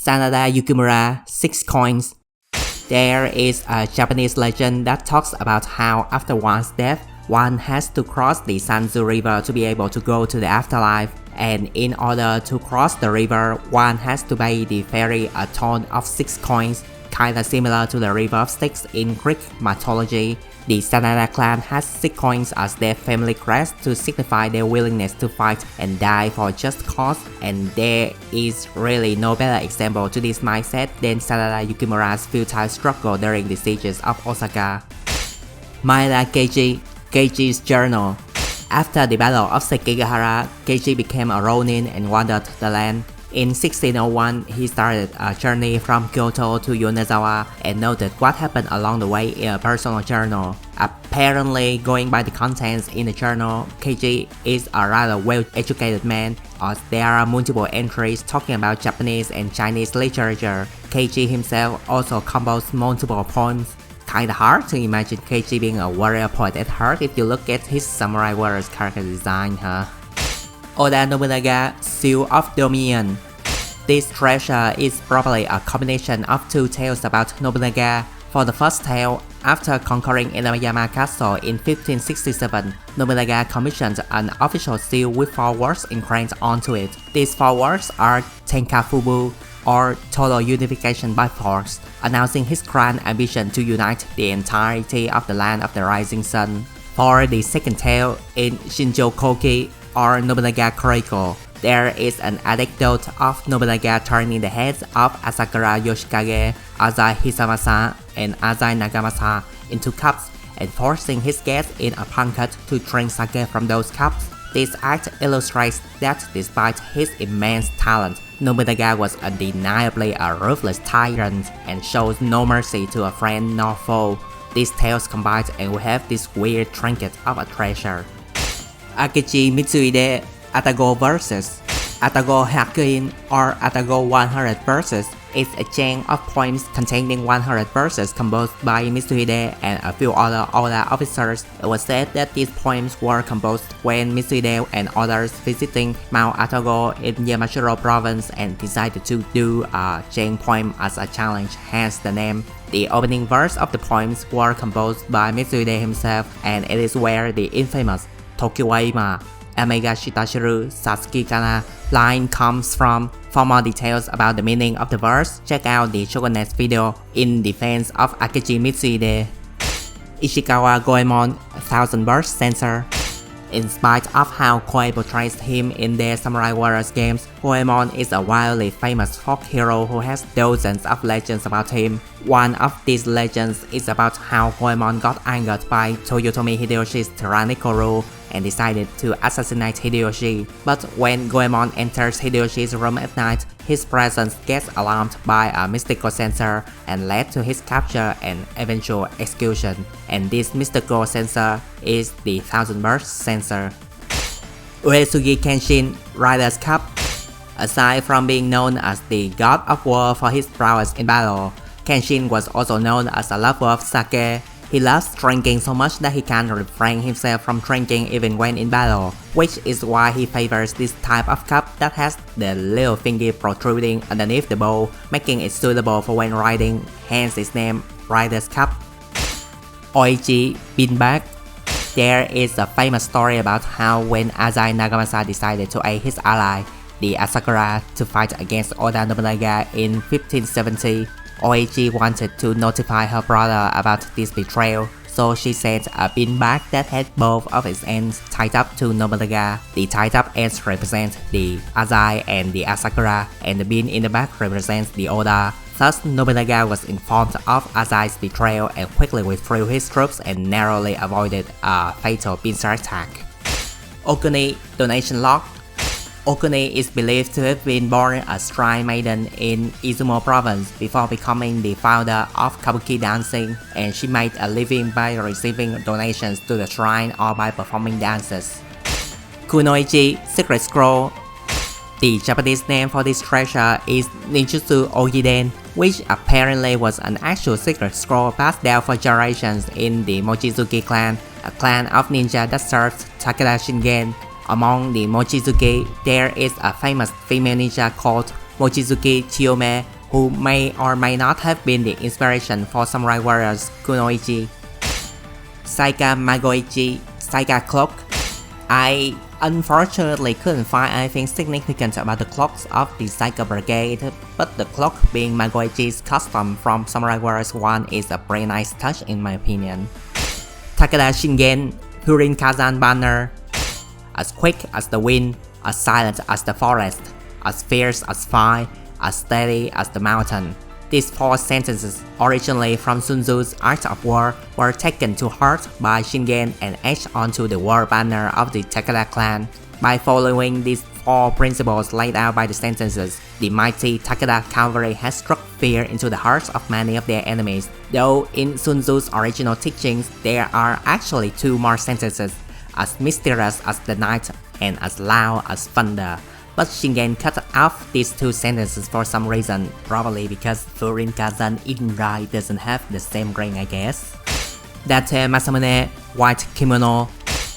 Sanada Yukimura 6 coins. There is a Japanese legend that talks about how after one's death, one has to cross the Sanzu River to be able to go to the afterlife, and in order to cross the river, one has to pay the ferry a toll of 6 coins, kinda similar to the River of Styx in Greek mythology. The Sanada clan has 6 coins as their family crest to signify their willingness to fight and die for just cause, and there is really no better example to this mindset than Sanada Yukimura's futile struggle during the sieges of Osaka. Maeda Keiji, Keiji's journal. After the Battle of Sekigahara, Keiji became a ronin and wandered the land. In 1601, he started a journey from Kyoto to Yonezawa and noted what happened along the way in a personal journal. Apparently, going by the contents in the journal, Keiji is a rather well-educated man, as there are multiple entries talking about Japanese and Chinese literature. Keiji himself also composed multiple poems. Kinda hard to imagine Keiji being a warrior poet at heart if you look at his samurai warrior's character design, huh? Oda Nobunaga, Seal of Dominion. This treasure is probably a combination of 2 tales about Nobunaga. For the first tale, after conquering Inuyama Castle in 1567, Nobunaga commissioned an official seal with 4 words engraved onto it. These 4 words are Tenkafubu, or total unification by force, announcing his grand ambition to unite the entirety of the land of the rising sun. For the second tale, in Shinjo-koki, or Nobunaga Chronicle, there is an anecdote of Nobunaga turning the heads of Asakura Yoshikage, Azai Hisamasa, and Azai Nagamasa into cups and forcing his guests in a banquet to drink sake from those cups. This act illustrates that despite his immense talent, Nobunaga was undeniably a ruthless tyrant and shows no mercy to a friend nor foe. These tales combined and we have this weird trinket of a treasure. Akechi Mitsuhide, Atago Verses. Atago Hakuin, or Atago 100 Verses, is a chain of poems containing 100 verses composed by Mitsuhide and a few other Oda officers. It was said that these poems were composed when Mitsuhide and others visiting Mount Atago in Yamashiro province and decided to do a chain poem as a challenge, hence the name. The opening verse of the poems were composed by Mitsuhide himself, and it is where the infamous Tokiwaima Omega Shitashiru Satsuki Kana line comes from. For more details about the meaning of the verse, check out the Shogunet's video in defense of Akechi Mitsuhide. Ishikawa Goemon, 1000 Verse Censor. In spite of how Koei portrays him in their Samurai Warriors games, Goemon is a wildly famous folk hero who has dozens of legends about him. One of these legends is about how Goemon got angered by Toyotomi Hideyoshi's tyrannical rule and decided to assassinate Hideyoshi. But when Goemon enters Hideyoshi's room at night, his presence gets alarmed by a mystical censor and led to his capture and eventual execution. And this mystical censor is the 1000 Verse Censor. Uesugi Kenshin, Rider's Cup. Aside from being known as the god of war for his prowess in battle, Kenshin was also known as a lover of sake. He loves drinking so much that he can't refrain himself from drinking even when in battle, which is why he favors this type of cup that has the little finger protruding underneath the bowl, making it suitable for when riding, hence its name, Rider's Cup. Oichi Beanbag. There is a famous story about how when Azai Nagamasa decided to aid his ally, the Asakura, to fight against Oda Nobunaga in 1570, Oichi wanted to notify her brother about this betrayal, so she sent a beanbag that had both of its ends tied up to Nobunaga. The tied up ends represent the Azai and the Asakura, and the bean in the back represents the Oda. Thus, Nobunaga was informed of Azai's betrayal and quickly withdrew his troops and narrowly avoided a fatal pincer attack. Okuni, Donation Log. Okuni is believed to have been born a shrine maiden in Izumo province before becoming the founder of Kabuki dancing, and she made a living by receiving donations to the shrine or by performing dances. Kunoichi, Secret Scroll. The Japanese name for this treasure is Ninjutsu Ogiden, which apparently was an actual secret scroll passed down for generations in the Mochizuki clan, a clan of ninja that served Takeda Shingen. Among the Mochizuki, there is a famous female ninja called Mochizuki Chiyome, who may or may not have been the inspiration for Samurai Warriors Kunoichi. Saiga Magoichi, Saiga Cloak. I unfortunately couldn't find anything significant about the cloaks of the Saiga Brigade, but the cloak being Magoichi's custom from Samurai Warriors 1 is a pretty nice touch in my opinion. Takeda Shingen, Furin Kazan Banner. As quick as the wind, as silent as the forest, as fierce as fire, as steady as the mountain. These 4 sentences, originally from Sun Tzu's Art of War, were taken to heart by Shingen and etched onto the war banner of the Takeda clan. By following these 4 principles laid out by the sentences, the mighty Takeda cavalry has struck fear into the hearts of many of their enemies. Though in Sun Tzu's original teachings, there are actually 2 more sentences, as mysterious as the night and as loud as thunder. But Shingen cut off these 2 sentences for some reason, probably because Furin Kazan Inrai doesn't have the same ring, I guess. Date Masamune, White Kimono.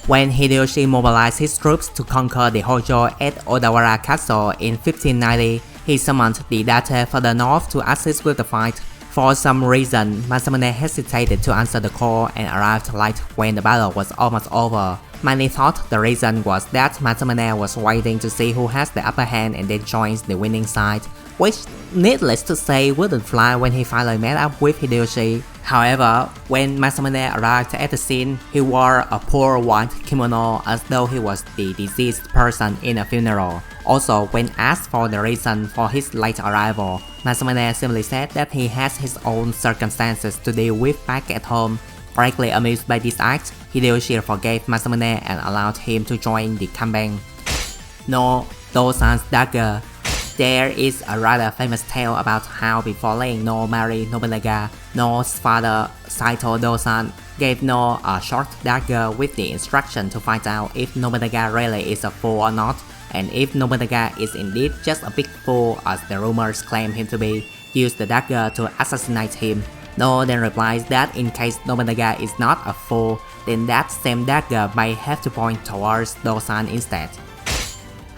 When Hideyoshi mobilized his troops to conquer the Hojo at Odawara Castle in 1590, he summoned the Date further north to assist with the fight. For some reason, Masamune hesitated to answer the call and arrived late when the battle was almost over. Many thought the reason was that Masamune was waiting to see who has the upper hand and then joins the winning side, which needless to say wouldn't fly when he finally met up with Hideyoshi. However, when Masamune arrived at the scene, he wore a poor white kimono as though he was the deceased person in a funeral. Also, when asked for the reason for his late arrival, Masamune simply said that he has his own circumstances to deal with back at home. Greatly amused by this act, Hideyoshi forgave Masamune and allowed him to join the campaign. No Dosan's dagger. There is a rather famous tale about how before laying No marry Nobunaga, No's father Saito Dosan gave No a short dagger with the instruction to find out if Nobunaga really is a fool or not, and if Nobunaga is indeed just a big fool as the rumors claim him to be, use the dagger to assassinate him. No then replies that in case Nobunaga is not a fool, then that same dagger may have to point towards Dosan instead.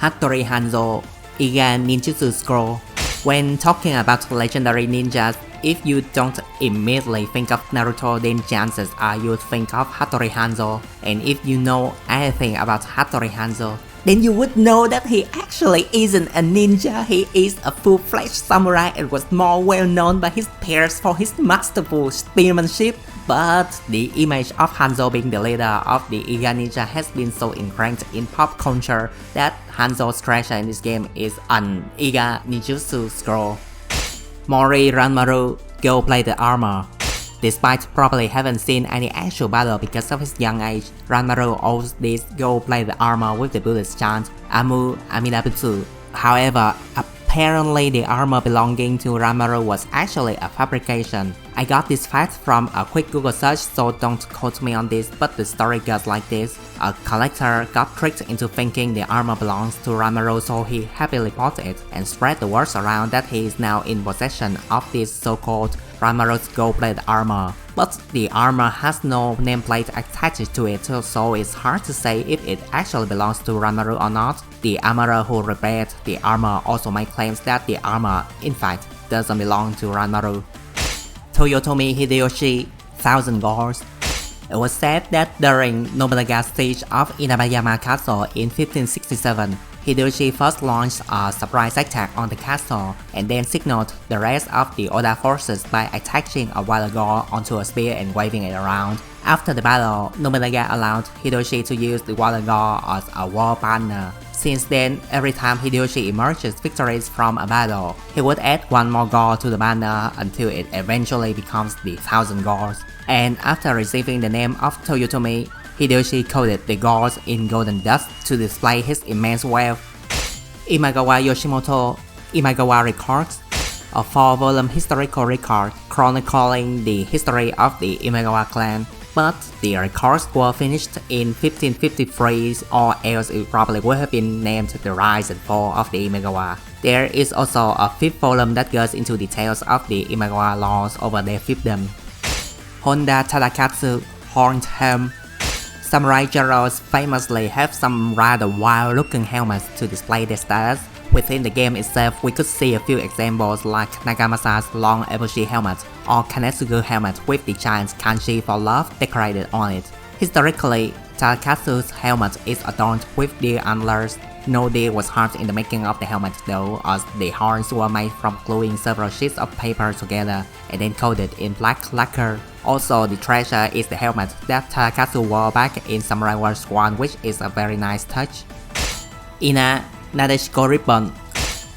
Hattori Hanzo, Iga Ninjutsu Scroll. When talking about legendary ninjas, if you don't immediately think of Naruto, then chances are you'd think of Hattori Hanzo. And if you know anything about Hattori Hanzo, then you would know that he actually isn't a ninja, he is a full-fledged samurai and was more well known by his peers for his masterful spearmanship. But the image of Hanzo being the leader of the Iga Ninja has been so ingrained in pop culture that Hanzo's treasure in this game is an Iga Ninjutsu Scroll. Mori Ranmaru, go play the armor. Despite probably haven't seen any actual battle because of his young age, Ranmaru owes this go play the armor with the Buddhist chant Amu Amidabutsu. However, apparently the armor belonging to Ranmaru was actually a fabrication. I got this fact from a quick Google search, so don't quote me on this, but the story goes like this. A collector got tricked into thinking the armor belongs to Ranmaru, so he happily bought it and spread the words around that he is now in possession of this so-called Ranmaru's gold-plated armor. But the armor has no nameplate attached to it, so it's hard to say if it actually belongs to Ranmaru or not. The armorer who repaired the armor also made claims that the armor, in fact, doesn't belong to Ranmaru. Toyotomi Hideyoshi, Thousand Gods. It was said that during Nobunaga's siege of Inabayama Castle in 1567, Hideyoshi first launched a surprise attack on the castle and then signaled the rest of the Oda forces by attaching a wild boar onto a spear and waving it around. After the battle, Nobunaga allowed Hideyoshi to use the wild boar as a war banner. Since then, every time Hideyoshi emerges victorious from a battle, he would add one more god to the banner until it eventually becomes the Thousand Gods. And after receiving the name of Toyotomi, Hideyoshi coated the gods in golden dust to display his immense wealth. Imagawa Yoshimoto, Imagawa Records, a 4-volume historical record chronicling the history of the Imagawa clan. But the records were finished in 1553, or else it probably would have been named The Rise and Fall of the Imagawa. There is also a 5th volume that goes into details of the Imagawa laws over their fiefdom. Honda Tadakatsu, Horned Helm. Samurai generals famously have some rather wild-looking helmets to display their status. Within the game itself, we could see a few examples like Nagamasa's long eboshi helmet or Kanetsugu helmet with the giant kanji for love decorated on it. Historically, Takatsu's helmet is adorned with deer antlers. No deer was harmed in the making of the helmet though, as the horns were made from gluing several sheets of paper together and then coated in black lacquer. Also, the treasure is the helmet that Takatsu wore back in Samurai Wars 1, which is a very nice touch. Ina Nadeshiko ribbon.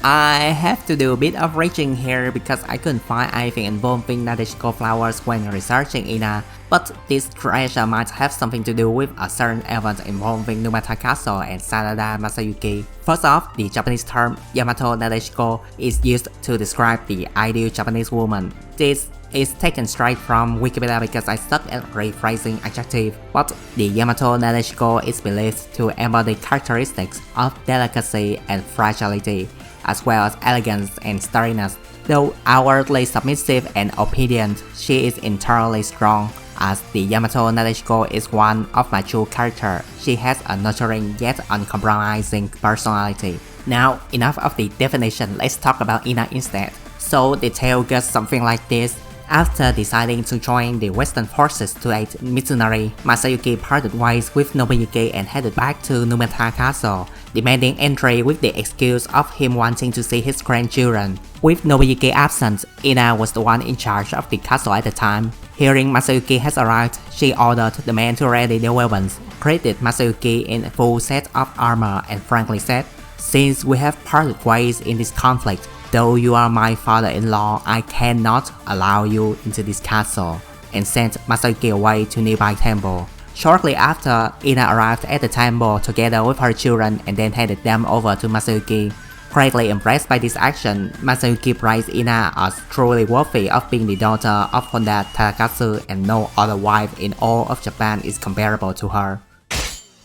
I have to do a bit of reaching here because I couldn't find anything involving Nadeshiko flowers when researching Ina, but this treasure might have something to do with a certain event involving Numata Castle and Sanada Masayuki. First off, the Japanese term Yamato Nadeshiko is used to describe the ideal Japanese woman. This is taken straight from Wikipedia because I suck at rephrasing adjective, but the Yamato Nadeshiko is believed to embody characteristics of delicacy and fragility, as well as elegance and sturdiness. Though outwardly submissive and obedient, she is internally strong. As the Yamato Nadeshiko is one of my true characters, she has a nurturing yet uncompromising personality. Now, enough of the definition, let's talk about Ina instead. So the tale goes something like this. After deciding to join the Western forces to aid Mitsunari, Masayuki parted ways with Nobuyuki and headed back to Numata Castle, demanding entry with the excuse of him wanting to see his grandchildren. With Nobuyuki absent, Ina was the one in charge of the castle at the time. Hearing Masayuki has arrived, she ordered the men to ready their weapons, greeted Masayuki in a full set of armor and frankly said, "Since we have parted ways in this conflict, though you are my father-in-law, I cannot allow you into this castle," and sent Masayuki away to nearby temple. Shortly after, Ina arrived at the temple together with her children and then handed them over to Masayuki. Greatly impressed by this action, Masayuki praised Ina as truly worthy of being the daughter of Honda Takatsu, and no other wife in all of Japan is comparable to her.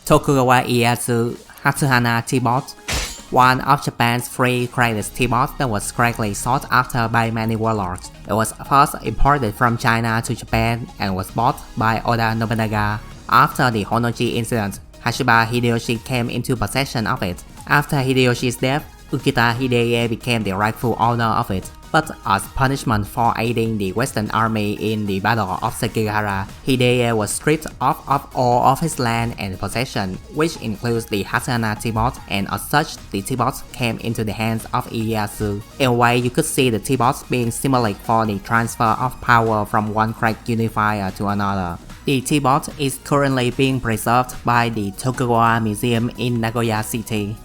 Tokugawa Ieyasu Hatsuhana Teapot. One of Japan's three greatest teapots that was greatly sought after by many warlords. It was first imported from China to Japan and was bought by Oda Nobunaga. After the Honnoji incident, Hashiba Hideyoshi came into possession of it. After Hideyoshi's death, Ukita Hideye became the rightful owner of it. But as punishment for aiding the Western army in the Battle of Sekigahara, Hideye was stripped of all of his land and possession, which includes the Hatsuhana teapot, and as such, the teapot came into the hands of Ieyasu. In a way, you could see the teapot being symbolic for the transfer of power from one great unifier to another. The teapot is currently being preserved by the Tokugawa Museum in Nagoya City.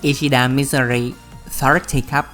Ishida Mitsuri, third teacup.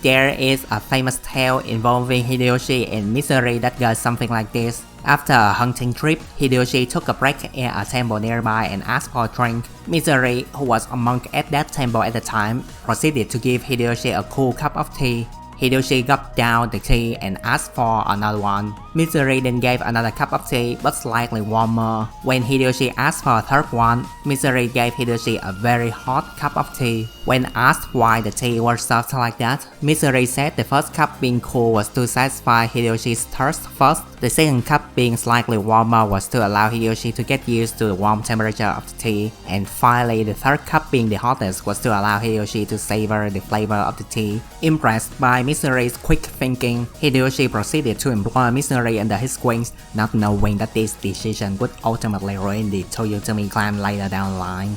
There is a famous tale involving Hideyoshi and Mitsuri that goes something like this. After a hunting trip, Hideyoshi took a break in a temple nearby and asked for a drink. Mitsuri, who was a monk at that temple at the time, proceeded to give Hideyoshi a cool cup of tea. Hideyoshi gulped down the tea and asked for another one. Mitsuri then gave another cup of tea but slightly warmer. When Hideyoshi asked for a third one, Mitsuri gave Hideyoshi a very hot cup of tea. When asked why the tea was served like that, Mitsuri said the first cup being cool was to satisfy Hideyoshi's thirst first. The second cup being slightly warmer was to allow Hideyoshi to get used to the warm temperature of the tea. And finally, the third cup being the hottest was to allow Hideyoshi to savor the flavor of the tea. Impressed by Mitsuri's quick thinking, Hideyoshi proceeded to employ Mitsuri under his wings, not knowing that this decision would ultimately ruin the Toyotomi clan later down the line.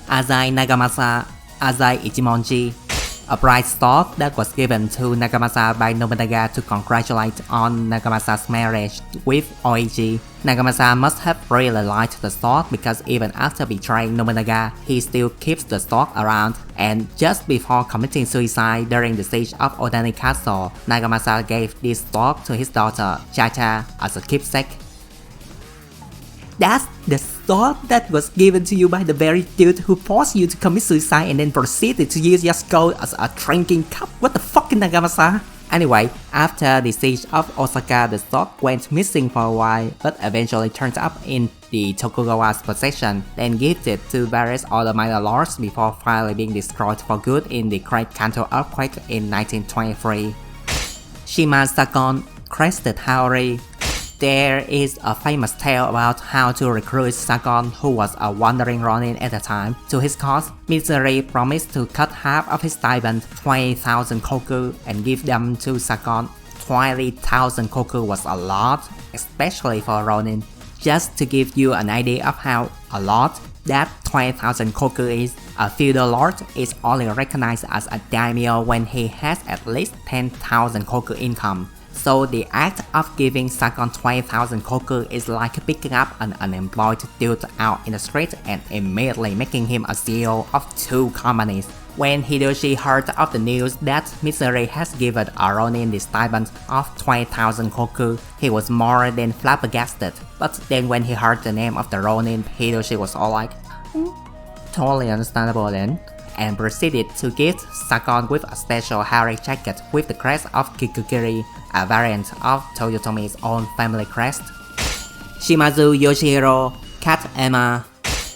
Azai Nagamasa, Azai Ichimonji. A bright star that was given to Nagamasa by Nobunaga to congratulate on Nagamasa's marriage with Oichi. Nagamasa must have really liked the star because even after betraying Nobunaga, he still keeps the star around, and just before committing suicide during the siege of Odani Castle, Nagamasa gave this star to his daughter, Chacha, as a keepsake. That's the sword that was given to you by the very dude who forced you to commit suicide and then proceeded to use your skull as a drinking cup. What the fuck, Nagamasa? Anyway, after the siege of Osaka, the sword went missing for a while, but eventually turned up in the Tokugawa's possession, then gifted to various other minor lords before finally being destroyed for good in the Great Kanto earthquake in 1923. Shima Sakon, Crested Haori. There is a famous tale about how to recruit Sargon, who was a wandering Ronin at the time, to his cause. Mitsuri promised to cut half of his stipend, 20,000 koku, and give them to Sargon. 20,000 koku was a lot, especially for Ronin. Just to give you an idea of how a lot that 20,000 koku is, a feudal lord is only recognized as a daimyo when he has at least 10,000 koku income. So the act of giving Sargon 20,000 koku is like picking up an unemployed dude out in the street and immediately making him a CEO of 2 companies. When Hideyoshi heard of the news that Mitsuri has given a Ronin the stipend of 20,000 koku, he was more than flabbergasted. But then when he heard the name of the Ronin, Hideyoshi was all like, totally understandable then, and proceeded to gift Sargon with a special hairy jacket with the crest of Kikugiri, a variant of Toyotomi's own family crest. Shimazu Yoshihiro, Cat Emma.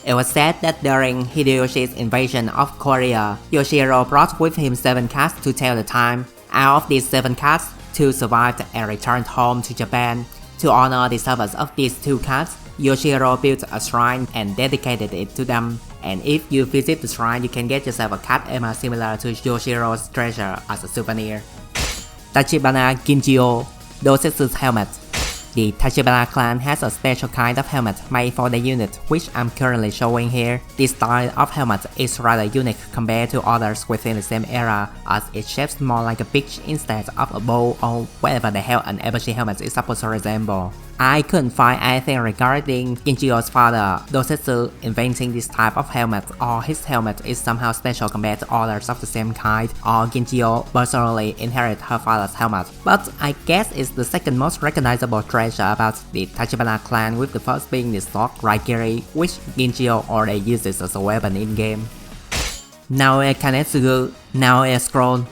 It was said that during Hideyoshi's invasion of Korea, Yoshihiro brought with him 7 cats to tell the time. Out of these 7 cats, 2 survived and returned home to Japan. To honor the service of these 2 cats, Yoshihiro built a shrine and dedicated it to them. And if you visit the shrine, you can get yourself a cat Emma similar to Yoshihiro's treasure as a souvenir. Tachibana Ginjio, Dosetsu's helmet. The Tachibana clan has a special kind of helmet made for the unit, which I'm currently showing here. This style of helmet is rather unique compared to others within the same era, as it shapes more like a peach instead of a bow or whatever the hell an eboshi helmet is supposed to resemble. I couldn't find anything regarding Ginjio's father, Dosetsu, inventing this type of helmet, or his helmet is somehow special compared to others of the same kind, or Ginjio personally inherited her father's helmet. But I guess it's the second most recognizable treasure about the Tachibana clan, with the first being the sword Raigiri, which Ginjio already uses as a weapon in-game. Naoe Kanetsugu, Naoe Scroll.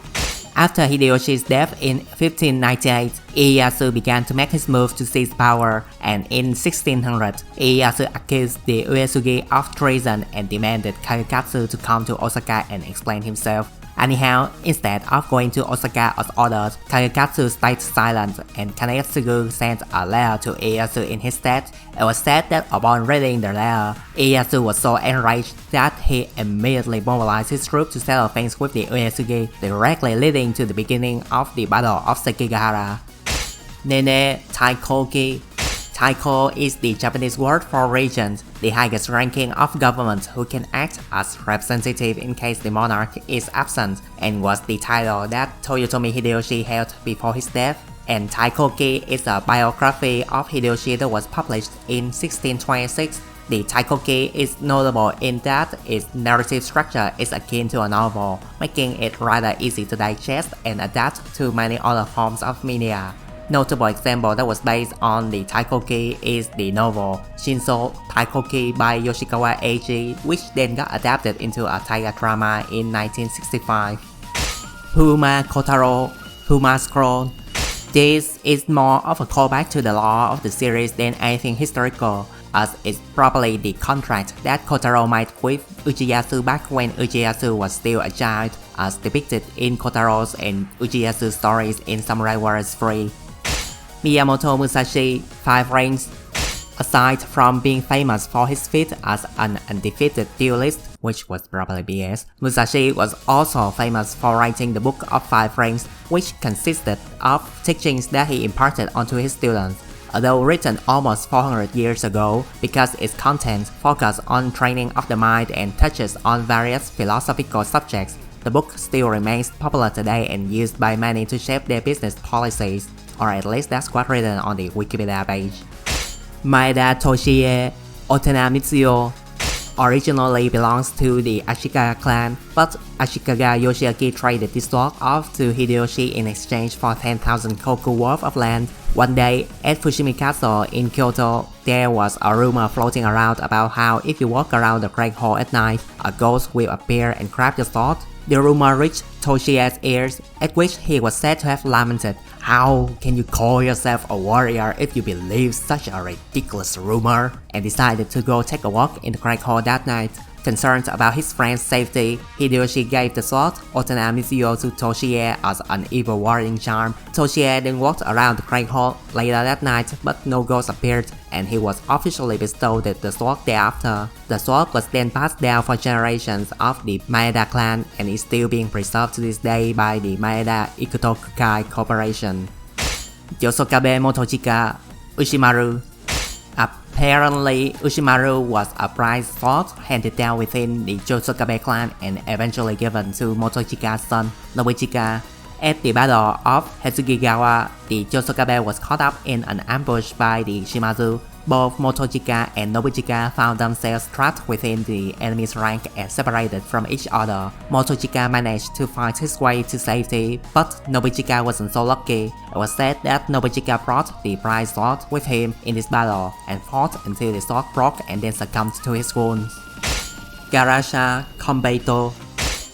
After Hideyoshi's death in 1598, Ieyasu began to make his move to seize power, and in 1600, Ieyasu accused the Uesugi of treason and demanded Kagekatsu to come to Osaka and explain himself. Anyhow, instead of going to Osaka as ordered, Kagekatsu stayed silent and Kanetsugu sent a letter to Ieyasu in his stead. It was said that upon reading the letter, Ieyasu was so enraged that he immediately mobilized his troops to settle things with the Uesugi, directly leading to the beginning of the Battle of Sekigahara. Nene Taikoki. Taiko is the Japanese word for regent, the highest ranking of government who can act as representative in case the monarch is absent, and was the title that Toyotomi Hideyoshi held before his death. And Taikoki is a biography of Hideyoshi that was published in 1626. The Taikoki is notable in that its narrative structure is akin to a novel, making it rather easy to digest and adapt to many other forms of media. Notable example that was based on the Taikoki is the novel Shinso Taikoki by Yoshikawa Eiji, which then got adapted into a Taiga drama in 1965. Huma Kotaro, Huma Scroll. This is more of a callback to the lore of the series than anything historical, as it's probably the contract that Kotaro made with Uchiyasu back when Uchiyasu was still a child, as depicted in Kotaro's and Uchiyasu's stories in Samurai Warriors 3. Miyamoto Musashi, 5 Rings. Aside from being famous for his feat as an undefeated duelist, which was probably BS, Musashi was also famous for writing the Book of 5 Rings, which consisted of teachings that he imparted onto his students. Although written almost 400 years ago, because its content focused on training of the mind and touches on various philosophical subjects, the book still remains popular today and used by many to shape their business policies, or at least that's what's written on the Wikipedia page. Maeda Toshie, Otena Mitsuyo, originally belongs to the Ashikaga clan, but Ashikaga Yoshiaki traded this sword off to Hideyoshi in exchange for 10,000 koku worth of land. One day, at Fushimi Castle in Kyoto, there was a rumor floating around about how if you walk around the Great Hall at night, a ghost will appear and grab your sword. The rumor reached Toshie's ears, at which he was said to have lamented, "How can you call yourself a warrior if you believe such a ridiculous rumor?" and decided to go take a walk in the Great Hall that night. Concerned about his friend's safety, Hideyoshi gave the sword Otana Mizuo to Toshie as an evil warding charm. Toshie then walked around the Great Hall later that night, but no ghost appeared, and he was officially bestowed the sword thereafter. The sword was then passed down for generations of the Maeda clan and is still being preserved to this day by the Maeda Ikutokukai Corporation. Yosokabe Motochika Ushimaru. Apparently, Ushimaru was a prized sword handed down within the Yosokabe clan and eventually given to Motochika's son, Nobuchika. At the Battle of Hitsugigawa, the Yosokabe was caught up in an ambush by the Shimazu. Both Motochika and Nobuchika found themselves trapped within the enemy's rank and separated from each other. Motochika managed to fight his way to safety, but Nobuchika wasn't so lucky. It was said that Nobuchika brought the prized sword with him in this battle and fought until the sword broke and then succumbed to his wounds. Garasha Kombeito.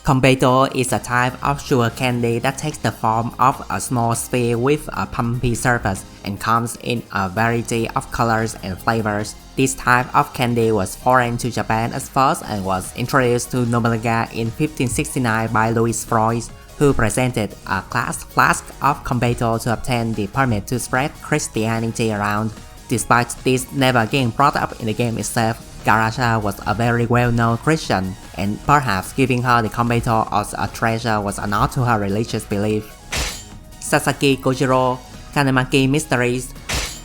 Kombeito is a type of sugar candy that takes the form of a small sphere with a pumpy surface and comes in a variety of colors and flavors. This type of candy was foreign to Japan at first and was introduced to Nobunaga in 1569 by Louis Frois, who presented a glass flask of Kombeito to obtain the permit to spread Christianity around. Despite this never getting brought up in the game itself, Garasha was a very well-known Christian, and perhaps giving her the Kombeito as a treasure was a nod to her religious belief. Sasaki Kojiro Kanemaki Mysteries.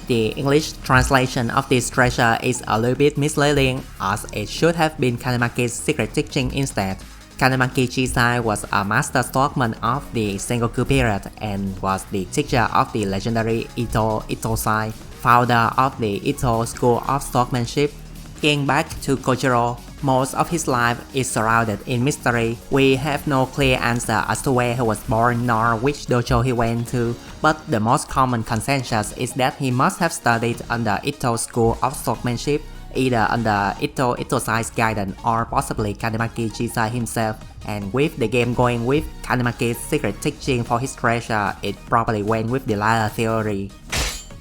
The English translation of this treasure is a little bit misleading, as it should have been Kanemaki's secret teaching instead. Kanemaki Chisai was a master swordsman of the Sengoku period and was the teacher of the legendary Ito Itosai, founder of the Ito school of swordsmanship. Getting back to Kojiro, most of his life is surrounded in mystery. We have no clear answer as to where he was born nor which dojo he went to, but the most common consensus is that he must have studied under Ito school of swordsmanship, either under Ito Itosai's guidance or possibly Kanemaki Chisai himself, and with the game going with Kanemaki's secret teaching for his treasure, it probably went with the latter theory.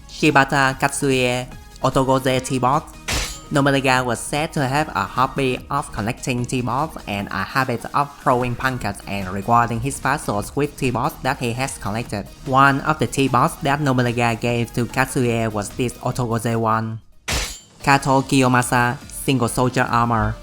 Shibata Katsuie Otogoze T-Bot. Nobunaga was said to have a hobby of collecting T-Bots and a habit of throwing pancakes and rewarding his vassals with T-Bots that he has collected. One of the T-Bots that Nobunaga gave to Katsuie was this Otogoze one. Kato Kiyomasa Single Soldier Armor.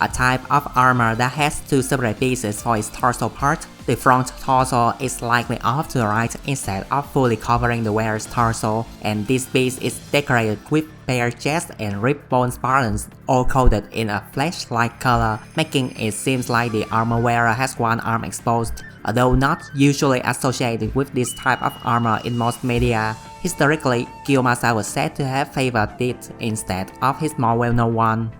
A type of armor that has two separate pieces for its torso part. The front torso is slightly off to the right instead of fully covering the wearer's torso, and this piece is decorated with bare chest and rib bone buttons, all coated in a flesh-like color, making it seem like the armor wearer has one arm exposed. Although not usually associated with this type of armor in most media, historically, Kiyomasa was said to have favored it instead of his more well-known one.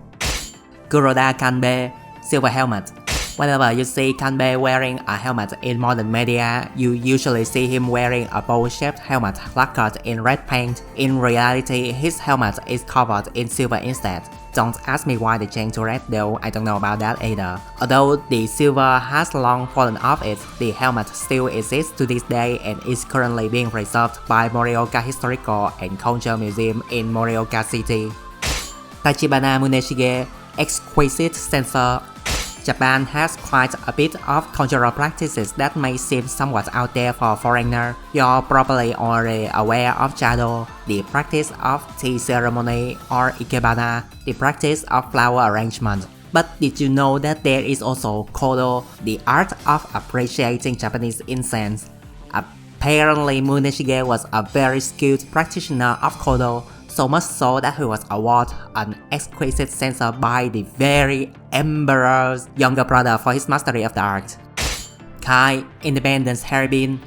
Kuroda Kanbei Silver Helmet. Whenever you see Kanbei wearing a helmet in modern media, you usually see him wearing a bowl-shaped helmet lacquered in red paint. In reality, his helmet is covered in silver instead. Don't ask me why they changed to red though, I don't know about that either. Although the silver has long fallen off it, the helmet still exists to this day and is currently being preserved by Morioka Historical and Culture Museum in Morioka City. Tachibana Muneshige Exquisite Sensor. Japan has quite a bit of cultural practices that may seem somewhat out there for a foreigner. You're probably already aware of Jado, the practice of tea ceremony, or Ikebana, the practice of flower arrangement. But did you know that there is also Kodo, the art of appreciating Japanese incense? Apparently Muneshige was a very skilled practitioner of Kodo, so much so that he was awarded an exquisite sensor by the very emperor's younger brother for his mastery of the art. Kai Independence Hairbin.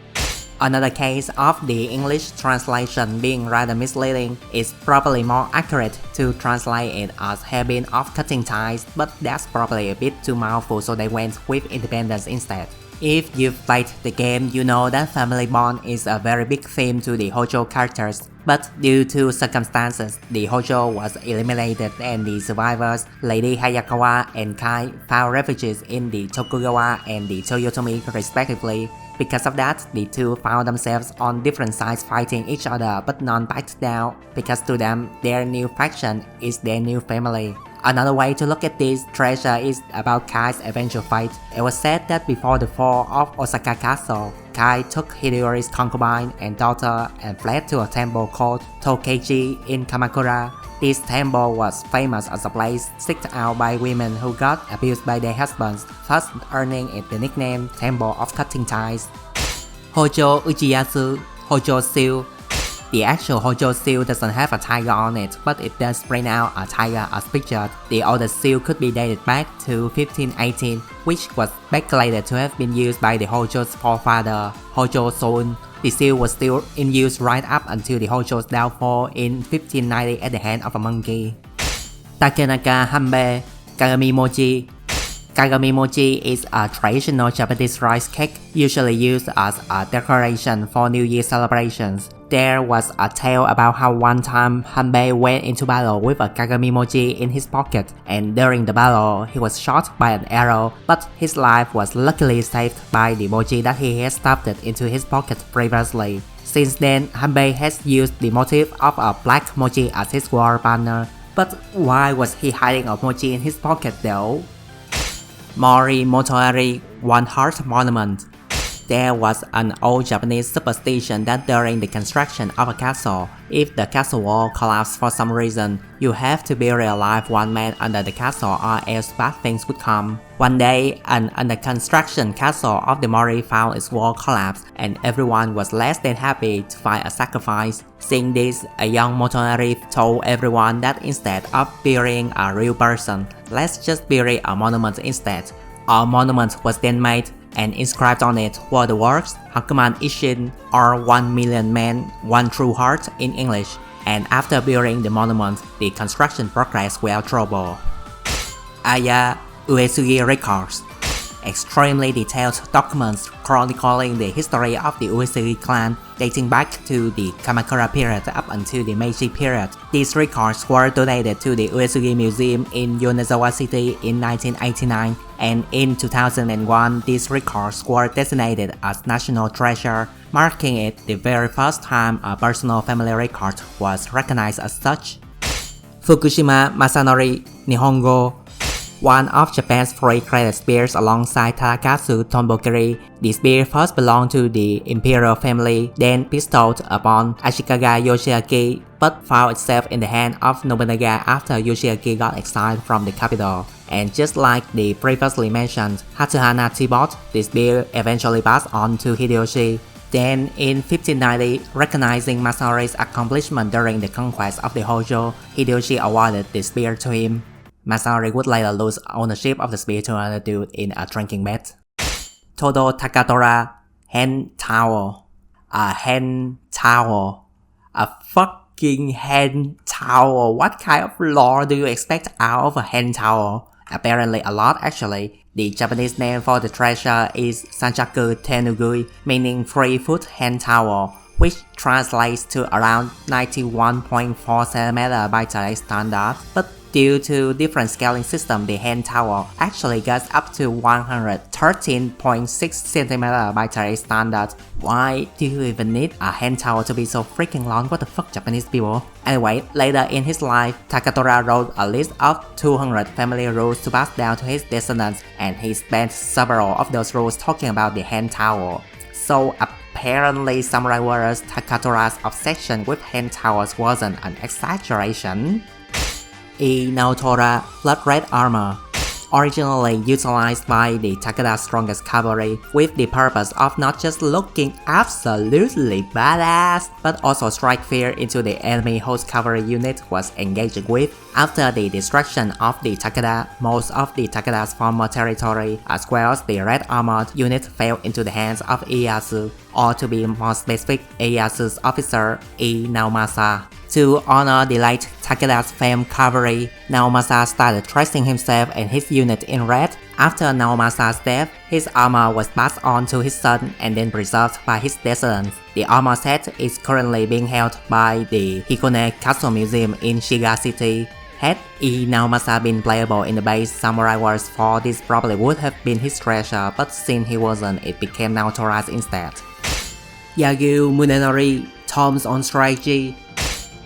Another case of the English translation being rather misleading. It's probably more accurate to translate it as hairbin of cutting ties, but that's probably a bit too mouthful, so they went with Independence instead. If you've played the game, you know that family bond is a very big theme to the Hojo characters. But due to circumstances, the Hojo was eliminated and the survivors, Lady Hayakawa and Kai, found refuges in the Tokugawa and the Toyotomi respectively. Because of that, the two found themselves on different sides fighting each other, but none backed down, because to them, their new faction is their new family. Another way to look at this treasure is about Kai's eventual fate. It was said that before the fall of Osaka Castle, Kai took Hideyori's concubine and daughter and fled to a temple called Tokeiji in Kamakura. This temple was famous as a place sought out by women who got abused by their husbands, thus earning it the nickname Temple of Cutting Ties. Hojo Uchiyasu, Hojo Seal. The actual Hojo seal doesn't have a tiger on it, but it does bring out a tiger as pictured. The oldest seal could be dated back to 1518, which was speculated to have been used by the Hojo's forefather, Hojo Soun. The seal was still in use right up until the Hojo's downfall in 1590 at the hand of a monkey. Takenaka Hanbei, Kagami Mochi. Kagami mochi is a traditional Japanese rice cake usually used as a decoration for New Year celebrations. There was a tale about how one time Hanbei went into battle with a Kagami mochi in his pocket, and during the battle he was shot by an arrow, but his life was luckily saved by the mochi that he had stuffed into his pocket previously. Since then, Hanbei has used the motif of a black mochi as his war banner. But why was he hiding a mochi in his pocket though? Mori Motoari One Heart Monument. There was an old Japanese superstition that during the construction of a castle, if the castle wall collapsed for some reason, you have to bury alive one man under the castle or else bad things would come. One day, an under construction castle of the Mori found its wall collapse, and everyone was less than happy to find a sacrifice. Seeing this, a young Motonari told everyone that instead of burying a real person, let's just bury a monument instead. A monument was then made, and inscribed on it were the words Hakuman Ishin, or 1 million men, one true heart in English, and after burying the monument, the construction progressed without trouble. Aya Uesugi Records. Extremely detailed documents chronicling the history of the Uesugi clan dating back to the Kamakura period up until the Meiji period. These records were donated to the Uesugi Museum in Yonezawa City in 1989, and in 2001 these records were designated as National Treasure, marking it the very first time a personal family record was recognized as such. Fukushima Masanori Nihongo. One of Japan's three greatest spears alongside Tadakazu Tonbokiri. The spear first belonged to the imperial family, then bestowed upon Ashikaga Yoshiaki, but found itself in the hand of Nobunaga after Yoshiaki got exiled from the capital. And just like the previously mentioned Hatsuhana Teapot, the spear eventually passed on to Hideyoshi. Then, in 1590, recognizing Masanori's accomplishment during the conquest of the Hojo, Hideyoshi awarded the spear to him. Masanori would later lose ownership of the spear to another dude in a drinking bet. Todo Takatora Hen Towel. A hen towel. A fucking hen towel. What kind of lore do you expect out of a hen towel? Apparently a lot actually. The Japanese name for the treasure is Sanjaku Tenugui, meaning 3-foot hen towel, which translates to around 91.4 cm by today's standard. But due to different scaling system, the hen towel actually gets up to 113.6 cm by today's standard. Why do you even need a hen towel to be so freaking long? What the fuck, Japanese people? Anyway, later in his life, Takatora wrote a list of 200 family rules to pass down to his descendants, and he spent several of those rules talking about the hen towel. So apparently Samurai Warriors Takatora's obsession with hen towels wasn't an exaggeration. Naotora Blood Red Armor. Originally utilized by the Takada's strongest cavalry with the purpose of not just looking absolutely badass, but also strike fear into the enemy whose cavalry unit was engaging with. After the destruction of the Takada, most of the Takada's former territory, as well as the red armored unit, fell into the hands of Ieyasu, or to be more specific, Ieyasu's officer Naomasa. To honor the late Takada's famed cavalry, Naomasa started dressing himself and his unit in red. After Naomasa's death, his armor was passed on to his son and then preserved by his descendants. The armor set is currently being held by the Hikone Castle Museum in Shiga City. Had Naomasa been playable in the base Samurai Wars 4, this probably would have been his treasure, but since he wasn't, it became Naotora's instead. Yagyu Munenori Tomes on Strategy.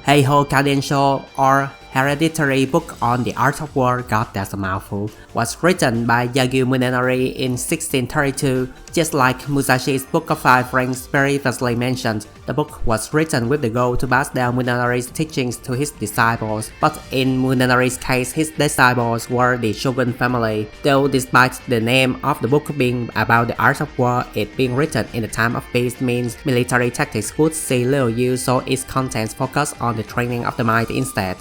Heiho Kadensho, or hereditary book on the art of war, God that's a mouthful, was written by Yagyu Munenori in 1632. Just like Musashi's Book of Five Rings previously mentioned, the book was written with the goal to pass down Munenori's teachings to his disciples, but in Munenori's case his disciples were the Shogun family, though despite the name of the book being about the art of war, it being written in the time of peace means military tactics would see little use, so its contents focus on the training of the mind instead.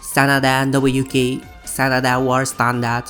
Sanada Nobuyuki, Sanada War Standard.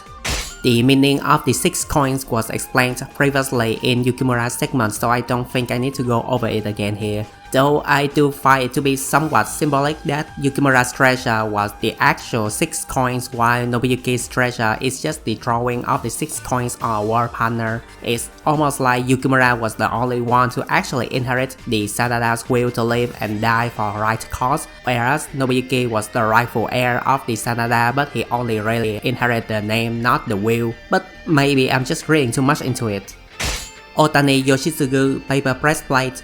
The meaning of the 6 coins was explained previously in Yukimura's segment, so I don't think I need to go over it again here. Though I do find it to be somewhat symbolic that Yukimura's treasure was the actual 6 coins while Nobuyuki's treasure is just the drawing of the 6 coins on a war partner. It's almost like Yukimura was the only one to actually inherit the Sanada's will to live and die for a right cause, whereas Nobuyuki was the rightful heir of the Sanada, but he only really inherited the name, not the will. But maybe I'm just reading too much into it. Otani Yoshitsugu Paper Breastplate.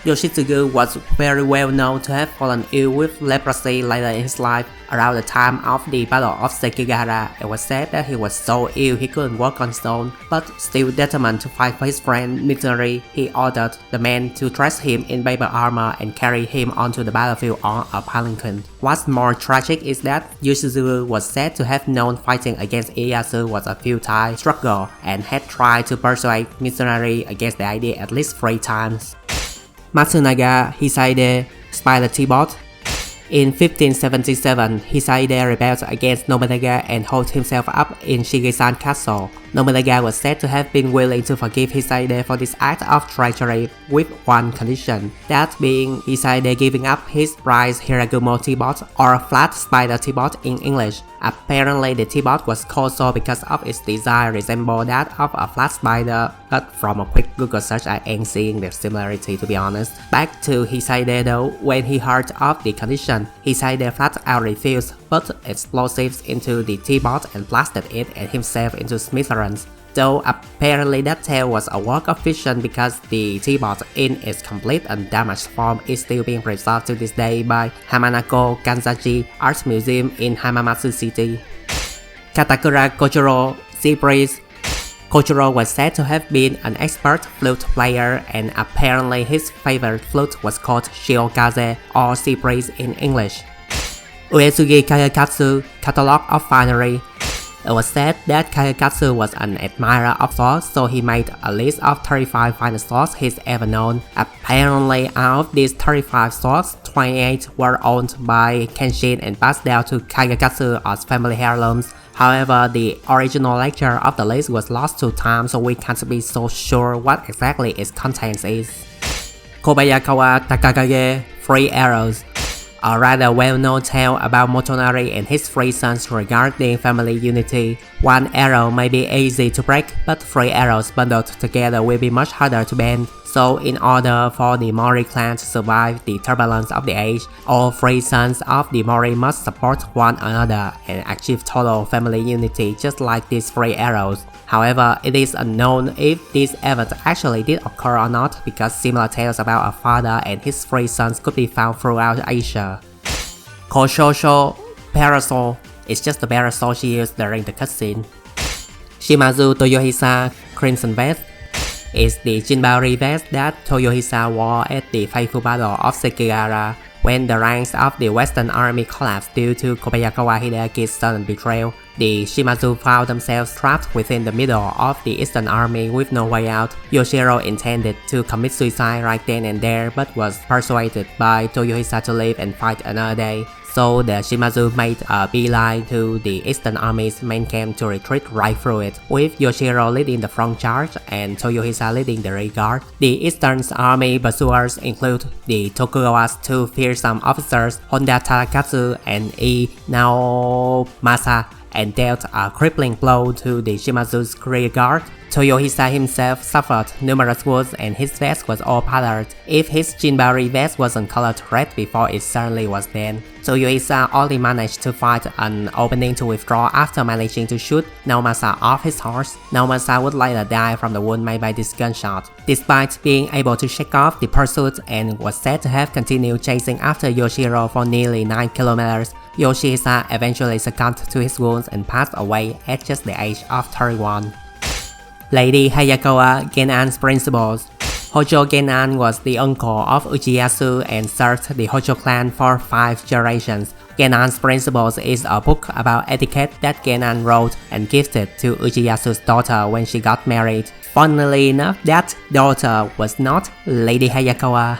Yoshitsugu was very well known to have fallen ill with leprosy later in his life. Around the time of the Battle of Sekigahara, it was said that he was so ill he couldn't walk on his own, but still determined to fight for his friend Mitsunari, he ordered the men to dress him in paper armor and carry him onto the battlefield on a palanquin. What's more tragic is that Yoshitsugu was said to have known fighting against Ieyasu was a futile struggle and had tried to persuade Mitsunari against the idea at least 3 times. Matsunaga Hisaide, Spider T-Bot. In 1577, Hisaide rebelled against Nobunaga and holed himself up in Shigesan Castle. Nobunaga was said to have been willing to forgive Hisaide for this act of treachery with one condition, that being Hisaide giving up his prize Hiragumo T-Bot, or Flat Spider T-Bot in English. Apparently the T-Bot was called so because of its design resemble that of a flat spider, but from a quick Google search I ain't seeing the similarity to be honest. Back to Hisaide though, when he heard of the condition, Hisaide flat out refused, put explosives into the T-Bot and blasted it and himself into smithereens. Though apparently that tale was a work of fiction because the T-Bot in its complete undamaged form is still being preserved to this day by Hamanako Kanzaji Art Museum in Hamamatsu City. Katakura Kojuro, Sea Breeze. Kojuro was said to have been an expert flute player, and apparently his favorite flute was called Shiokaze or Sea Breeze in English. Uesugi Kagekatsu, Catalog of Finery. It was said that Kagekatsu was an admirer of swords, so he made a list of 35 finest swords he's ever known. Apparently, out of these 35 swords, 28 were owned by Kenshin and passed down to Kagekatsu as family heirlooms. However, the original lecture of the list was lost to time, so we can't be so sure what exactly its contents is. Kobayakawa Takakage, 3 Arrows. A rather well-known tale about Motonari and his 3 sons regarding family unity. 1 arrow may be easy to break, but 3 arrows bundled together will be much harder to bend. So in order for the Mori clan to survive the turbulence of the age, all 3 sons of the Mori must support one another and achieve total family unity just like these 3 arrows. However, it is unknown if this event actually did occur or not because similar tales about a father and his 3 sons could be found throughout Asia. Koshosho, Parasol. It's just the parasol she used during the cutscene. Shimazu Toyohisa, Crimson Vest. Is the Jinbaori vest that Toyohisa wore at the fateful battle of Sekigahara when the ranks of the Western army collapsed due to Kobayakawa Hideaki's sudden betrayal. The Shimazu found themselves trapped within the middle of the Eastern army with no way out. Yoshiro intended to commit suicide right then and there but was persuaded by Toyohisa to live and fight another day. So the Shimazu made a beeline to the Eastern Army's main camp to retreat right through it, with Yoshiro leading the front charge and Toyohisa leading the rear guard. The Eastern Army pursuers include the Tokugawa's 2 fearsome officers, Honda Tarakatsu and Ii Naomasa, and dealt a crippling blow to the Shimazu's rear guard. Toyohisa himself suffered numerous wounds and his vest was all powdered. If his Jinbari vest wasn't colored red before, it certainly was then. Toyohisa only managed to find an opening to withdraw after managing to shoot Naomasa off his horse. Naomasa would later die from the wound made by this gunshot. Despite being able to shake off the pursuit and was said to have continued chasing after Yoshiro for nearly 9 kilometers, Yoshihisa eventually succumbed to his wounds and passed away at just the age of 31. Lady Hayakawa Genan's principles. Hojo Genan was the uncle of Uchiyasu and served the Hojo clan for 5 generations. Genan's Principles is a book about etiquette that Genan wrote and gifted to Uchiyasu's daughter when she got married. Funnily enough, that daughter was not Lady Hayakawa.